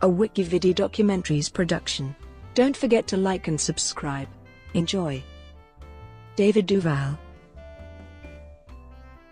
a WikiVidi documentaries production. Don't forget to like and subscribe. Enjoy. David Duval.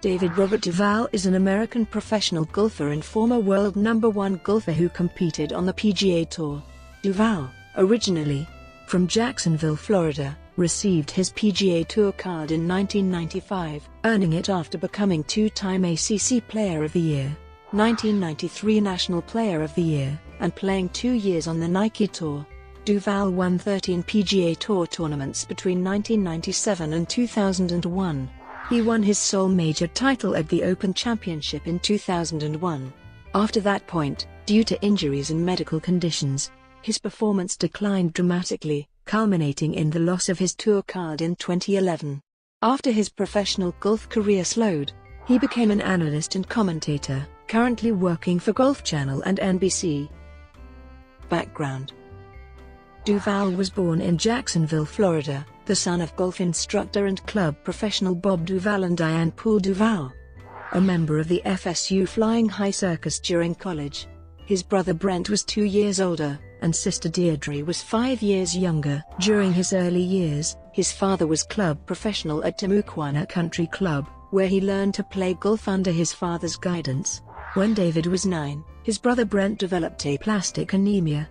David Robert Duval is an American professional golfer and former world #1 golfer who competed on the PGA Tour. Duval, originally from Jacksonville, Florida, received his PGA Tour card in 1995, earning it after becoming two-time ACC Player of the Year, 1993 National Player of the Year, and playing 2 years on the Nike Tour. Duval won 13 PGA Tour tournaments between 1997 and 2001. He won his sole major title at the Open Championship in 2001. After that point, due to injuries and medical conditions, his performance declined dramatically, culminating in the loss of his tour card in 2011. After his professional golf career slowed, he became an analyst and commentator, currently working for Golf Channel and NBC. Background: Duval was born in Jacksonville, Florida, the son of golf instructor and club professional Bob Duval and Diane Poole Duval, a member of the FSU Flying High Circus during college. His brother Brent was 2 years older, and sister Deirdre was 5 years younger. During his early years, his father was club professional at Timuquana Country Club, where he learned to play golf under his father's guidance. When David was 9, his brother Brent developed aplastic anemia.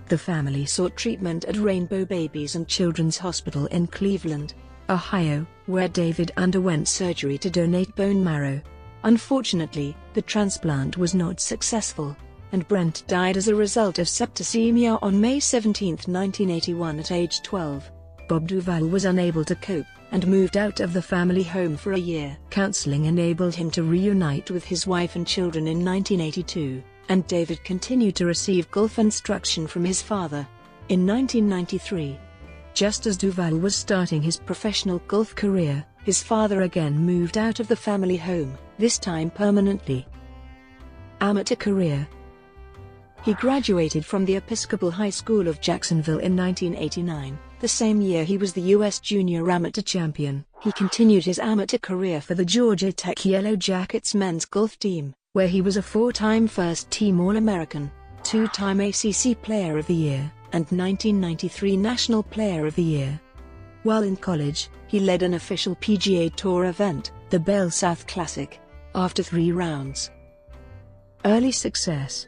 The family sought treatment at Rainbow Babies and Children's Hospital in Cleveland, Ohio, where David underwent surgery to donate bone marrow. Unfortunately, the transplant was not successful, and Brent died as a result of septicemia on May 17, 1981 at age 12. Bob Duval was unable to cope, and moved out of the family home for a year. Counseling enabled him to reunite with his wife and children in 1982, and David continued to receive golf instruction from his father. In 1993, just as Duval was starting his professional golf career, his father again moved out of the family home, this time permanently. Amateur career: he graduated from the Episcopal High School of Jacksonville in 1989. The same year he was the U.S. Junior Amateur Champion. He continued his amateur career for the Georgia Tech Yellow Jackets men's golf team, where he was a 4-time first-team All-American, 2-time ACC Player of the Year, and 1993 National Player of the Year. While in college, he led an official PGA Tour event, the Bell South Classic, after 3 rounds. Early success: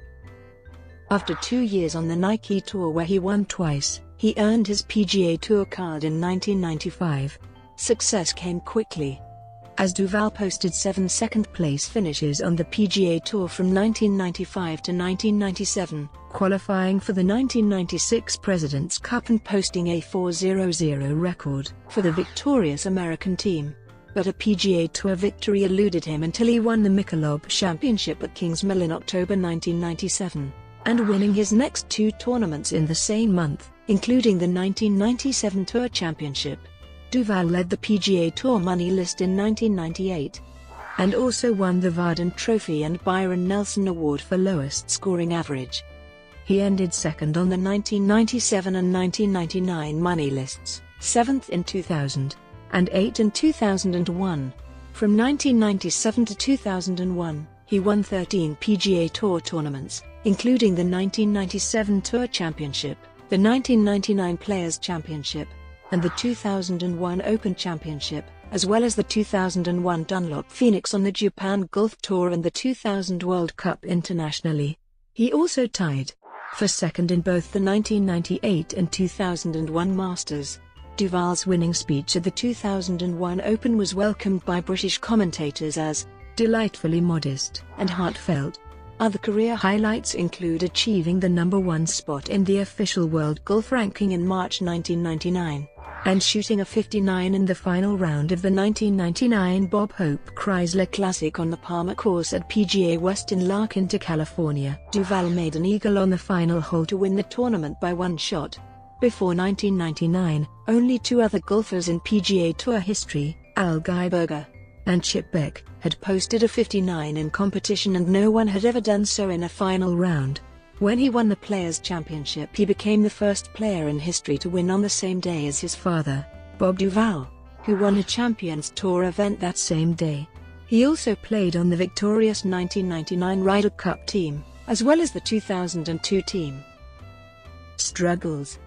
after 2 years on the Nike Tour where he won twice, he earned his PGA Tour card in 1995. Success came quickly, as Duval posted 7 second-place finishes on the PGA Tour from 1995 to 1997, qualifying for the 1996 President's Cup and posting a 4.00 record for the victorious American team. But a PGA Tour victory eluded him until he won the Michelob Championship at Kingsmill in October 1997, and winning his next 2 tournaments in the same month, including the 1997 Tour Championship. Duval led the PGA Tour money list in 1998, and also won the Varden Trophy and Byron Nelson Award for lowest scoring average. He ended second on the 1997 and 1999 money lists, 7th in 2000, and 8th in 2001. From 1997 to 2001, he won 13 PGA Tour tournaments, including the 1997 Tour Championship, the 1999 Players Championship, and the 2001 Open Championship, as well as the 2001 Dunlop Phoenix on the Japan Golf Tour and the 2000 World Cup internationally. He also tied for second in both the 1998 and 2001 Masters. Duval's winning speech at the 2001 Open was welcomed by British commentators as delightfully modest and heartfelt. Other career highlights include achieving the #1 spot in the official World Golf Ranking in March 1999, and shooting a 59 in the final round of the 1999 Bob Hope Chrysler Classic on the Palmer course at PGA West in La Quinta, California. Duval made an eagle on the final hole to win the tournament by 1 shot. Before 1999, only 2 other golfers in PGA Tour history, Al Geiberger and Chip Beck, had posted a 59 in competition, and no one had ever done so in a final round. When he won the Players' Championship, he became the first player in history to win on the same day as his father, Bob Duval, who won a Champions Tour event that same day. He also played on the victorious 1999 Ryder Cup team, as well as the 2002 team. Struggles.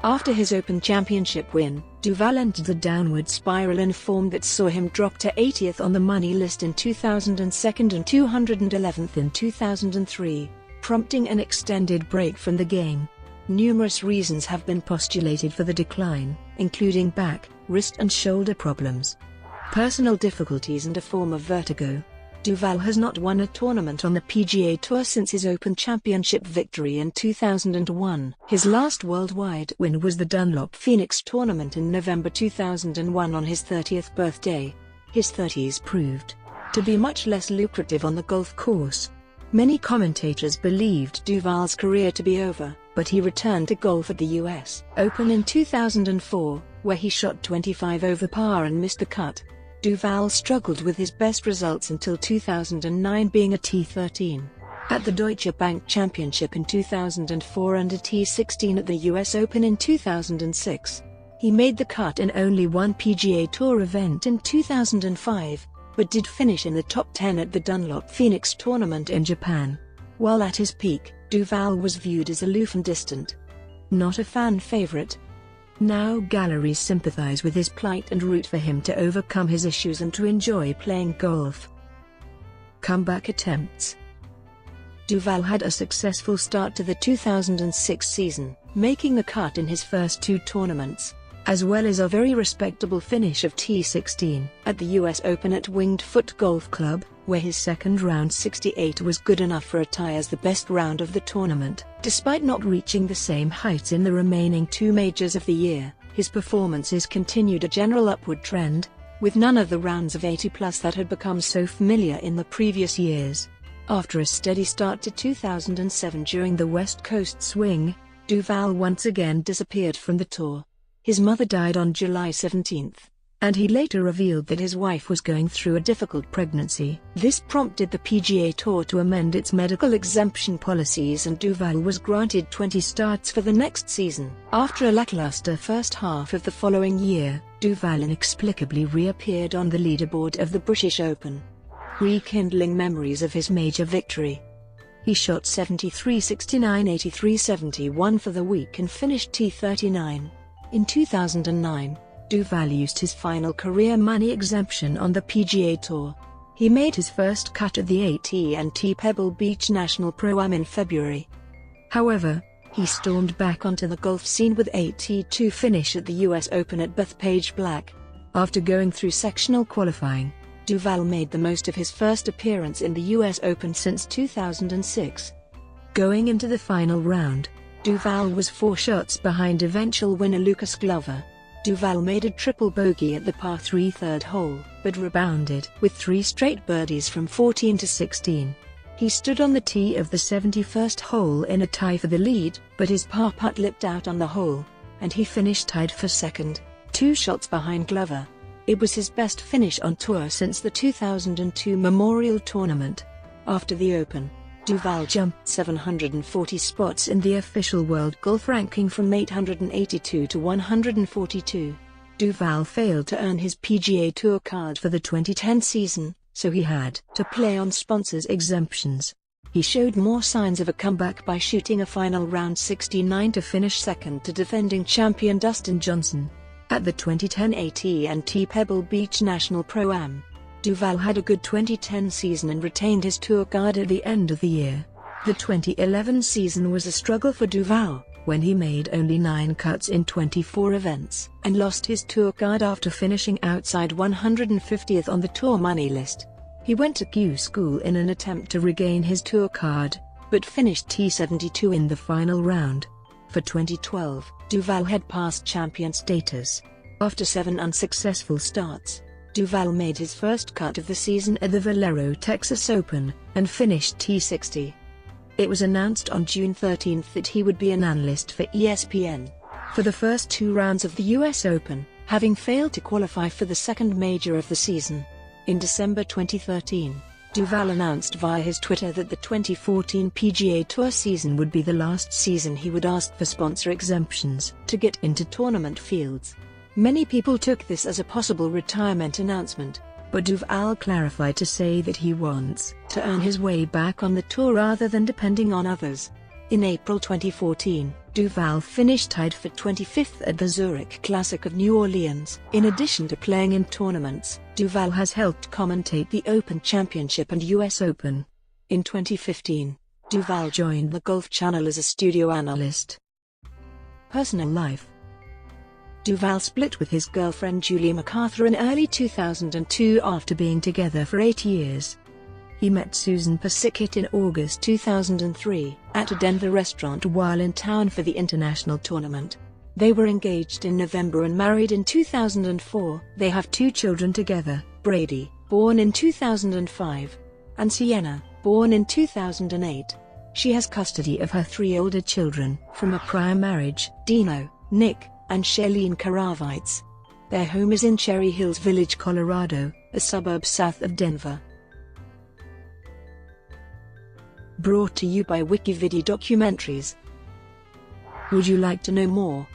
After his Open Championship win, Duval entered a downward spiral in form that saw him drop to 80th on the money list in 2002 and 211th in 2003, prompting an extended break from the game. Numerous reasons have been postulated for the decline, including back, wrist and shoulder problems, personal difficulties and a form of vertigo. Duval has not won a tournament on the PGA Tour since his Open Championship victory in 2001. His last worldwide win was the Dunlop Phoenix tournament in November 2001 on his 30th birthday. His 30s proved to be much less lucrative on the golf course. Many commentators believed Duval's career to be over, but he returned to golf at the US Open in 2004, where he shot 25 over par and missed the cut. Duval struggled with his best results until 2009, being a T13 at the Deutsche Bank Championship in 2004 and a T16 at the US Open in 2006. He made the cut in only one PGA Tour event in 2005, but did finish in the top 10 at the Dunlop Phoenix tournament in Japan. While at his peak, Duval was viewed as aloof and distant. Not a fan favorite. Now galleries sympathize with his plight and root for him to overcome his issues and to enjoy playing golf. Comeback attempts. Duval had a successful start to the 2006 season, making the cut in his first two tournaments, as well as a very respectable finish of T16 at the US Open at Winged Foot Golf Club, where his second round 68 was good enough for a tie as the best round of the tournament. Despite not reaching the same heights in the remaining two majors of the year, his performances continued a general upward trend, with none of the rounds of 80+ that had become so familiar in the previous years. After a steady start to 2007 during the West Coast swing, Duval once again disappeared from the tour. His mother died on July 17, and he later revealed that his wife was going through a difficult pregnancy. This prompted the PGA Tour to amend its medical exemption policies, and Duval was granted 20 starts for the next season. After a lackluster first half of the following year, Duval inexplicably reappeared on the leaderboard of the British Open, rekindling memories of his major victory. He shot 73, 69, 83, 71 for the week and finished T39. In 2009, Duval used his final career money exemption on the PGA Tour. He made his first cut at the AT&T Pebble Beach National Pro-Am in February. However, he stormed back onto the golf scene with a T2 finish at the US Open at Bethpage Black. After going through sectional qualifying, Duval made the most of his first appearance in the US Open since 2006. Going into the final round, Duval was 4 shots behind eventual winner Lucas Glover. Duval made a triple bogey at the par 3 third hole, but rebounded with 3 straight birdies from 14 to 16. He stood on the tee of the 71st hole in a tie for the lead, but his par putt lipped out on the hole, and he finished tied for second, 2 shots behind Glover. It was his best finish on tour since the 2002 Memorial Tournament. After the Open, Duval jumped 740 spots in the official world golf ranking from 882 to 142. Duval failed to earn his PGA Tour card for the 2010 season, so he had to play on sponsors' exemptions. He showed more signs of a comeback by shooting a final round 69 to finish second to defending champion Dustin Johnson. At the 2010 AT&T Pebble Beach National Pro-Am, Duval had a good 2010 season and retained his tour card at the end of the year. The 2011 season was a struggle for Duval, when he made only 9 cuts in 24 events, and lost his tour card after finishing outside 150th on the tour money list. He went to Q School in an attempt to regain his tour card, but finished T72 in the final round. For 2012, Duval had passed champion status. After 7 unsuccessful starts, Duval made his first cut of the season at the Valero Texas Open, and finished T60. It was announced on June 13 that he would be an analyst for ESPN for the first 2 rounds of the US Open, having failed to qualify for the second major of the season. In December 2013, Duval announced via his Twitter that the 2014 PGA Tour season would be the last season he would ask for sponsor exemptions to get into tournament fields. Many people took this as a possible retirement announcement, but Duval clarified to say that he wants to earn his way back on the tour rather than depending on others. In April 2014, Duval finished tied for 25th at the Zurich Classic of New Orleans. In addition to playing in tournaments, Duval has helped commentate the Open Championship and US Open. In 2015, Duval joined the Golf Channel as a studio analyst. Personal life. Duval split with his girlfriend Julie MacArthur in early 2002 after being together for 8 years. He met Susan Pasikit in August 2003 at a Denver restaurant while in town for the international tournament. They were engaged in November and married in 2004. They have 2 children together, Brady, born in 2005, and Sienna, born in 2008. She has custody of her 3 older children from a prior marriage, Dino, Nick, and Shailene Karavites. Their home is in Cherry Hills Village, Colorado, a suburb south of Denver. Brought to you by WikiVidi Documentaries. Would you like to know more?